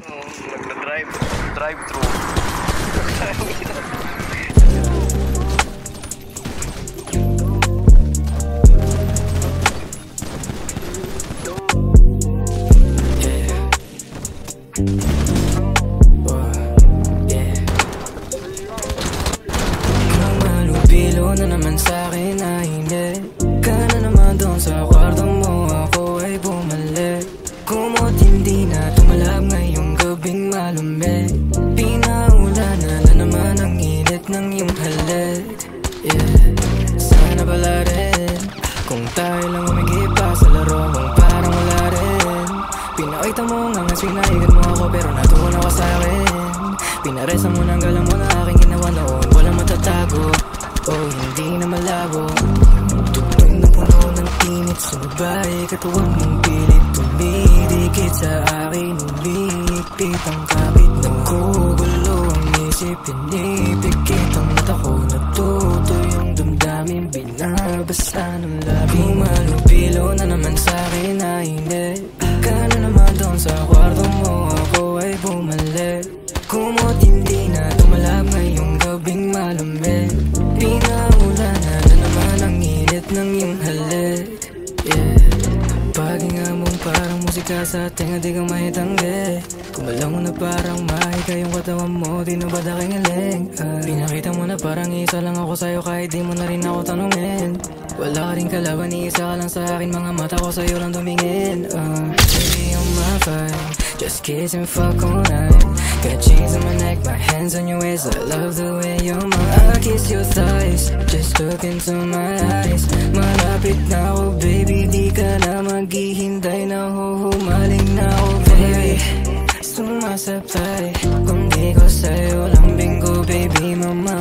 Drive-thru. Malupilo na naman sa'kin na hindi ka na naman doon sa kwarto mo, ako ay bumalik. Kumot hindi na tumalab ngayong gabing malumig. Pinaulanan na naman ang init ng iyong halik. Sana pala rin kung tayo lang umigip pa sa laro kung parang wala rin. Pinakita mo nga nga sinahigan mo ako pero natuwa ka sa'kin. Pinaresa mo ng galang mo na aking ginawa noon, walang matatago. Oh, hindi na malabo. Tugtog na puno ng tinit sa babae, katuwang mong pilit tumidikit sa akin, umipit ang kapit. Nagkugulo ang isip, pinipikit ang mata ko. Natutoy ang damdamin, binabasa ng labi. Malupilo na naman sa'kin na hindi ka na naman doon sa kwarto mo, ako ay bumalik. Kumot hindi na tumalab ngayong gabing malamig. Pinaulanan na naman ang init ng iyong halik. Paghinga mong parang musika sa tenga, di ka mahitanggi. Kumalaw mo na parang mahika yung katawan mo, di na ba dakingaling? Pinakita mo na parang isa lang ako sa'yo kahit di mo na rin ako tanungin. Wala ka rin kalaban, iisa ka lang sa akin, mga mata ko sa'yo lang tumingin. Baby, you're my vibe, just kiss and fuck all night. Got chains on my neck, my hands on your waist, I love the way you're mine. I kiss your thighs, just look into my eyes. Malapit na ako baby, di ka na maghihintay, na huhumaling na ako baby. Sumasabay, kung di ko sa'yo lambing ko baby mama.